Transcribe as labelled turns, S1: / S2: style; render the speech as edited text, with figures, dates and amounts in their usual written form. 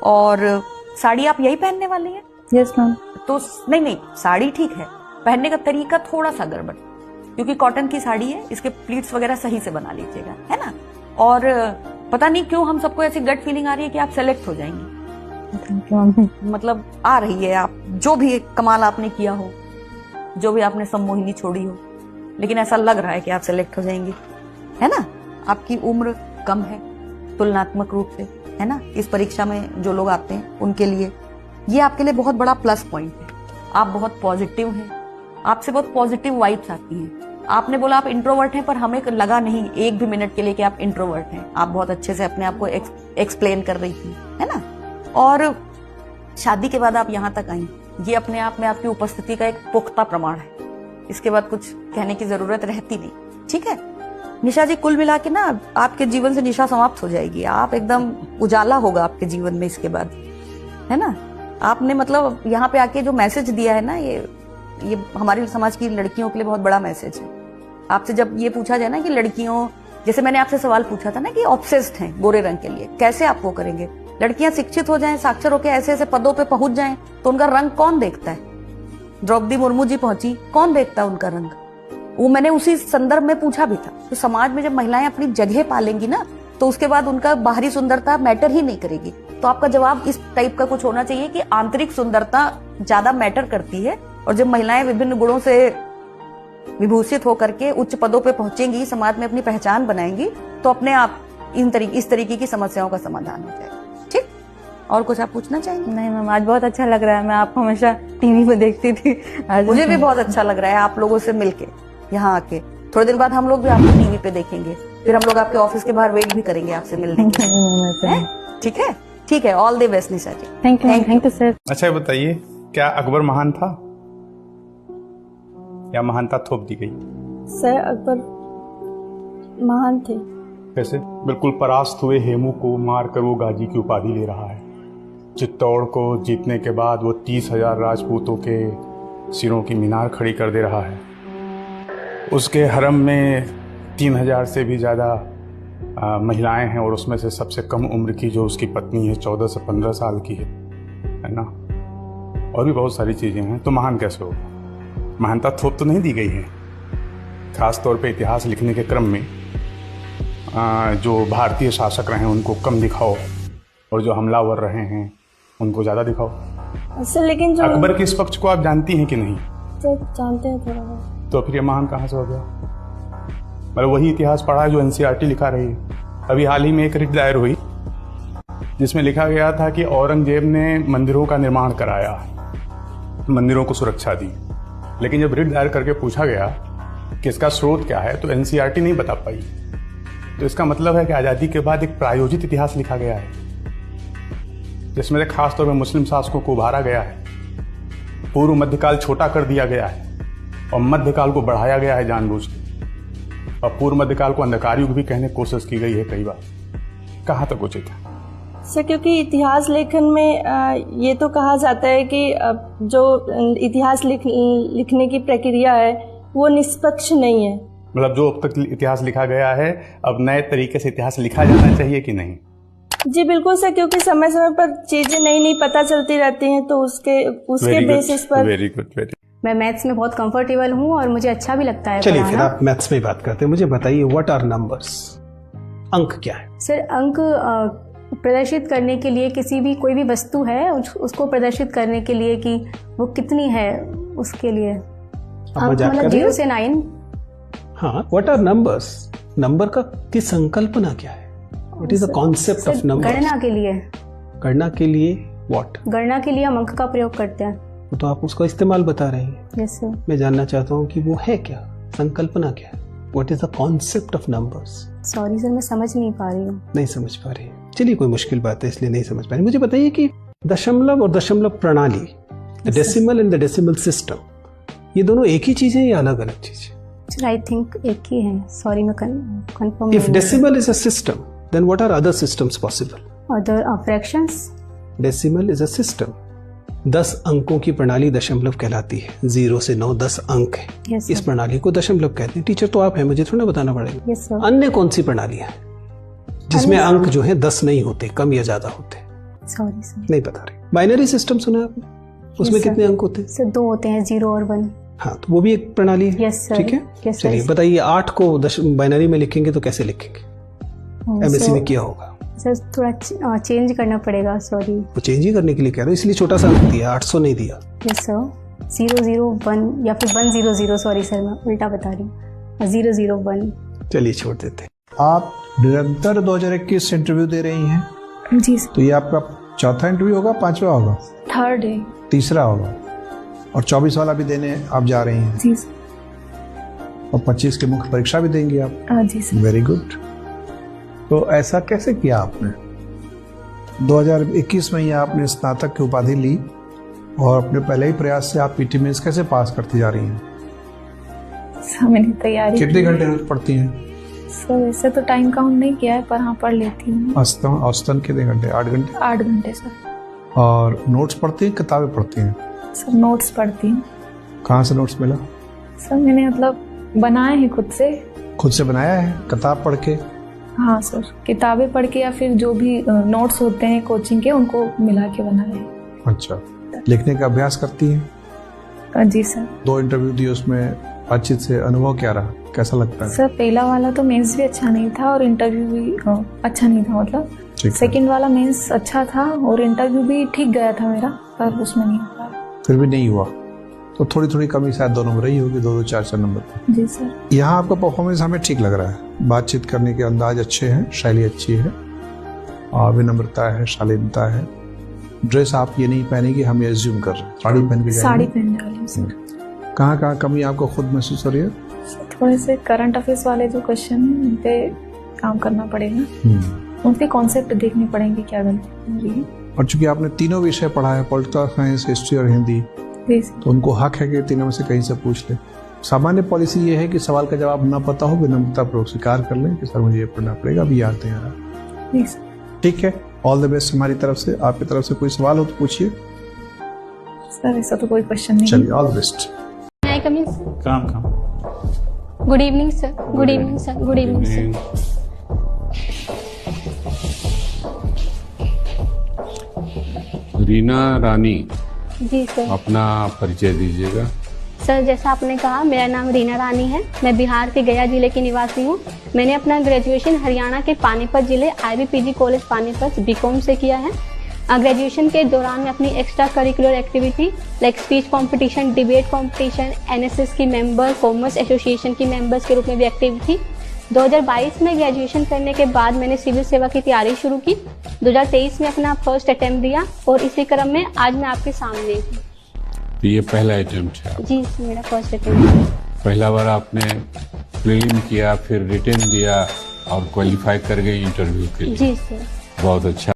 S1: और साड़ी आप यही पहनने वाली हैं?
S2: Yes ma'am.
S1: तो नहीं, साड़ी ठीक है, पहनने का तरीका थोड़ा सा गड़बड़, क्योंकि कॉटन की साड़ी है, इसके प्लीट्स वगैरह सही से बना लीजिएगा, है ना। और पता नहीं क्यों हम सबको ऐसी गट फीलिंग आ रही है कि आप सेलेक्ट हो जाएंगी।
S2: Thank you mummy.
S1: मतलब आ रही है, आप जो भी कमाल आपने किया हो, जो भी आपने सम्मोहिनी छोड़ी हो, लेकिन ऐसा लग रहा है कि आप सेलेक्ट हो जाएंगी, है ना। आपकी उम्र कम है तुलनात्मक रूप से, है ना। इस परीक्षा में जो लोग आते हैं उनके लिए ये आपके लिए बहुत बड़ा प्लस पॉइंट है। आप बहुत पॉजिटिव हैं, आपसे बहुत पॉजिटिव वाइब्स आती हैं। आपने बोला आप इंट्रोवर्ट हैं, पर हमें लगा नहीं एक भी मिनट के लिए कि आप इंट्रोवर्ट हैं। आप बहुत अच्छे से अपने आप को एक्सप्लेन कर रही थी, है ना। और शादी के बाद आप यहाँ तक आई, ये अपने आप में आपकी उपस्थिति का एक पुख्ता प्रमाण है। इसके बाद कुछ कहने की जरूरत रहती नहीं, ठीक है। निशा जी, कुल मिला के ना आपके जीवन से निशा समाप्त हो जाएगी, आप एकदम उजाला होगा आपके जीवन में इसके बाद, है ना। आपने मतलब यहाँ पे आके जो मैसेज दिया है ना, ये हमारे समाज की लड़कियों के लिए बहुत बड़ा मैसेज है। आपसे जब ये पूछा जाए ना कि लड़कियों, जैसे मैंने आपसे सवाल पूछा था ना कि ऑब्सेस्ड हैं गोरे रंग के लिए, कैसे आप वो करेंगे। लड़कियां शिक्षित हो जाएं, साक्षर होकर ऐसे ऐसे पदों पे पहुंच जाएं, तो उनका रंग कौन देखता है। द्रौपदी मुर्मू जी पहुंची, कौन देखता है उनका रंग। वो मैंने उसी संदर्भ में पूछा भी था। तो समाज में जब महिलाएं अपनी जगह पालेंगी ना, तो उसके बाद उनका बाहरी सुंदरता मैटर ही नहीं करेगी। तो आपका जवाब इस टाइप का कुछ होना चाहिए कि आंतरिक सुंदरता ज्यादा मैटर करती है, और जब महिलाएं विभिन्न गुणों से विभूषित होकर के उच्च पदों पे पहुंचेंगी, समाज में अपनी पहचान बनाएंगी, तो अपने आप इस तरीके की समस्याओं का समाधान हो जाएगा। ठीक, और कुछ आप पूछना चाहेंगे?
S2: नहीं मैम, आज बहुत अच्छा लग रहा है। मैं आपको हमेशा टीवी में देखती थी, आज
S1: मुझे भी बहुत अच्छा लग रहा है आप लोगों से मिलके यहाँ आके। थोड़े दिन बाद हम लोग भी आपको टीवी पे देखेंगे, फिर हम लोग आपके ऑफिस के बाहर वेट भी करेंगे आपसे मिलने के। ठीक है, ठीक है। All the best Nisha ji.
S2: Thank you sir.
S3: अच्छा बताइए, क्या अकबर महान था या महानता थोप दी गई?
S2: सर अकबर महान थे।
S3: कैसे? बिल्कुल परास्त हुए हेमू को मार कर वो गाजी की उपाधि ले रहा है। चित्तौड़ को जीतने के बाद वो 30,000 राजपूतों के सिरों की मीनार खड़ी कर दे रहा है। उसके हरम में 3,000 से भी ज़्यादा महिलाएं हैं, और उसमें से सबसे कम उम्र की जो उसकी पत्नी है 14 से 15 साल की है ना। और भी बहुत सारी चीज़ें हैं। तो महान कैसे होगा? महानता थोप तो नहीं दी गई है। खास तौर पे इतिहास लिखने के क्रम में जो भारतीय शासक रहे हैं उनको कम दिखाओ, और जो हमलावर रहे हैं उनको ज़्यादा दिखाओ।
S2: सर लेकिन जो
S3: अकबर के इस पक्ष को आप जानती हैं कि नहीं?
S2: सर जानते हैं थोड़ा बहुत।
S3: तो फिर ये महान कहाँ से हो गया? मतलब वही इतिहास पढ़ा जो एनसीईआरटी लिखा रही है। अभी हाल ही में एक रिट दायर हुई जिसमें लिखा गया था कि औरंगजेब ने मंदिरों का निर्माण कराया, मंदिरों को सुरक्षा दी, लेकिन जब रिट दायर करके पूछा गया कि इसका स्रोत क्या है, तो एनसीईआरटी नहीं बता पाई। तो इसका मतलब है कि आज़ादी के बाद एक प्रायोजित इतिहास लिखा गया है, जिसमें से खासतौर पर मुस्लिम शासकों को उभारा गया है। पूर्व मध्यकाल छोटा कर दिया गया है और मध्यकाल को बढ़ाया गया है जानबूझ के, और पूर्व मध्यकाल को अंधकार युग भी कहने की कोशिश की गई है कई बार। कहाँ तक उचित है
S2: सर? क्योंकि इतिहास लेखन में ये तो कहा जाता है कि जो इतिहास लिखने की प्रक्रिया है वो निष्पक्ष नहीं है।
S3: मतलब जो अब तक इतिहास लिखा गया है, अब नए तरीके से इतिहास लिखा जाना चाहिए कि नहीं?
S2: जी बिल्कुल सर, क्योंकि समय समय पर चीजें नई नई पता चलती रहती हैं, तो उसके बेसिस पर।
S3: Very good.
S4: मैं मैथ्स में बहुत कंफर्टेबल हूँ और मुझे अच्छा भी लगता है।
S5: चलिए फिर आप मैथ्स में बात करते हैं। मुझे बताइए, व्हाट आर नंबर्स? अंक क्या है?
S4: सर अंक प्रदर्शित करने के लिए कोई भी वस्तु है उसको प्रदर्शित करने के लिए कि वो कितनी है, उसके लिए मतलब 0 से 9।
S5: हाँ, व्हाट आर नंबर्स? नंबर की संकल्पना क्या है? What is the concept of number?
S4: गणना के लिए।
S5: गणना के लिए व्हाट?
S4: गणना के लिए हम अंक का प्रयोग करते हैं।
S5: तो आप उसका इस्तेमाल बता रहे हैं।
S4: Yes sir.
S5: मैं जानना चाहता हूँ कि वो है क्या, संकल्पना क्या है? What is the concept of numbers?
S4: Sorry sir, मैं समझ नहीं पा रही हूँ।
S5: नहीं समझ पा रही? चलिए कोई मुश्किल बात है इसलिए नहीं समझ पा रही। मुझे बताइए कि दशमलव और दशमलव प्रणाली, the decimal and the decimal system, ये दोनों एक ही चीज है या अलग अलग चीज है?
S4: सर आई थिंक एक ही है। सॉरी, मैं confirm.
S5: If decimal is a system, then what are other systems possible?
S4: Other fractions.
S5: Decimal is a system. 10 अंकों की प्रणाली दशमलव कहलाती है। 0 से 9 10 अंक है।
S4: yes,
S5: इस प्रणाली को दशमलव कहते हैं। टीचर तो आप हैं, मुझे थोड़ा बताना पड़ेगा।
S4: yes,
S5: अन्य कौन सी प्रणाली है जिसमें अंक जो है 10 नहीं होते, कम या ज्यादा होते?
S4: Sorry sir.
S5: नहीं बता रही। बाइनरी सिस्टम सुना है आपने? उसमें
S4: Yes, sir.
S5: कितने अंक होते हैं?
S4: सर 2 होते हैं, 0 और 1।
S5: हाँ, तो वो भी एक प्रणाली है।
S4: Yes, sir.
S5: ठीक है,
S4: Yes, sir.
S5: चलिए बताइए 8 को बाइनरी में लिखेंगे तो कैसे लिखेंगे? एमएससी में किया होगा।
S4: सर थोड़ा चेंज करना पड़ेगा, सॉरी।
S5: वो चेंज ही करने के लिए कह रहा हूँ, इसलिए छोटा सा अंक दिया, 800 नहीं दिया।
S4: यस सर, 001 या फिर 100, सॉरी सर मैं उल्टा बता रही हूँ, 001।
S5: चलिए छोड़ देते हैं।
S6: आप निरंतर 2021 से इंटरव्यू दे रही हैं।
S2: जी सर।
S6: तो ये आपका चौथा इंटरव्यू होगा, पांचवा होगा,
S2: थर्ड है।
S6: तीसरा होगा, और 24 वाला भी देने आप जा रही हैं,
S2: जी सर।
S6: और 25 की मुख्य परीक्षा भी देंगी आप।
S2: जी सर।
S6: Very good. तो ऐसा कैसे किया आपने? 2021 में ही आपने स्नातक की उपाधि ली और अपने पहले ही प्रयास से आप पीटी मेंस कैसे पास करती जा रही हैं?
S2: सर मैंने तैयारी
S6: कितने घंटे रोज पढ़ती हैं?
S2: सर वैसे तो टाइम काउंट नहीं किया है, पर हाँ पढ़ लेती हूँ।
S6: औसतन कितने घंटे? 8 घंटे?
S2: 8 घंटे सर।
S6: और नोट्स पढ़ती हैं, किताबें पढ़ती हैं?
S2: सर नोट्स पढ़ती हूँ।
S6: कहाँ से नोट्स मिला?
S2: सर मैंने मतलब बनाए हैं खुद से।
S6: खुद से बनाया है, किताब पढ़ के?
S2: हाँ सर, किताबें पढ़ के या फिर जो भी नोट्स होते हैं कोचिंग के, उनको मिला के बनाए हैं।
S6: अच्छा, लिखने का अभ्यास करती हैं?
S2: जी सर।
S6: 2 इंटरव्यू दिए, उसमें बातचीत से अनुभव क्या रहा, कैसा लगता है?
S2: सर पहला वाला तो मेंस भी अच्छा नहीं था और इंटरव्यू भी अच्छा नहीं था, मतलब
S6: ठीक है।
S2: सेकंड वाला मेंस अच्छा था और इंटरव्यू भी ठीक गया था मेरा, पर उसमें नहीं हुआ।
S6: फिर भी नहीं हुआ तो थोड़ी थोड़ी कमी शायद दोनों में रही होगी, 2-2, 4-4 नंबर।
S2: जी सर।
S6: यहाँ आपका परफॉर्मेंस हमें ठीक लग रहा है, बातचीत करने के अंदाज अच्छे हैं, शैली अच्छी है, और विनम्रता है, शालीनता है। ड्रेस आप ये नहीं पहनेगी, हम ये एज्यूम कर रहे हैं, साड़ी पहन के जाएंगे।
S2: साड़ी पहन जा रही हूँ सर।
S6: कहाँ कहाँ कमी आपको खुद महसूस हो रही है?
S2: थोड़े से करंट अफेयर्स वाले जो क्वेश्चन हैं उन पे काम करना पड़ेगा, उनके कॉन्सेप्ट देखने पड़ेंगे क्या गलती हो रही है।
S6: और चूंकि आपने तीनों विषय पढ़ा है, पॉलिटिकल साइंस, हिस्ट्री और हिंदी, तो उनको हक है कि तीनों में से कहीं से पूछ ले। सामान्य पॉलिसी ये है कि सवाल का जवाब ना पता हो, विनम्रतापूर्वक स्वीकार कर लें कि सर मुझे ये पढ़ना पड़ेगा, अभी याद नहीं आ रहा। ठीक है, ऑल द बेस्ट हमारी तरफ से। आपकी तरफ से कोई सवाल हो तो पूछिए।
S2: सर ऐसा तो कोई क्वेश्चन नहीं।
S6: चलिए, ऑल द बेस्ट।
S3: काम
S7: good evening sir. Good evening sir. Good evening sir.
S8: Reena Rani,
S7: जी सर।
S8: अपना परिचय दीजिएगा।
S7: सर जैसा आपने कहा, मेरा नाम रीना रानी है, मैं बिहार के गया जिले की निवासी हूँ। मैंने अपना ग्रेजुएशन हरियाणा के पानीपत जिले IBPG कॉलेज पानीपत BCom से किया है। ग्रेजुएशन के दौरान मैं अपनी extra curricular activity like speech competition, debate competition, NSS की मेंबर, कॉमर्स एसोसिएशन की मेंबर्स के रूप में भी एक्टिव थी। 2022 में ग्रेजुएशन करने के बाद मैंने सिविल सेवा की तैयारी शुरू की। 2023 में अपना फर्स्ट अटेम्प्ट दिया और इसी क्रम में आज मैं आपके सामने हूँ।
S8: तो ये पहला अटेम्प्ट है?
S7: जी मेरा फर्स्ट अटेम्प्ट।
S8: पहला बार आपने प्रीलिम किया, फिर रिटन दिया और क्वालिफाई कर गई इंटरव्यू के लिए।
S7: जी सर।
S8: बहुत अच्छा।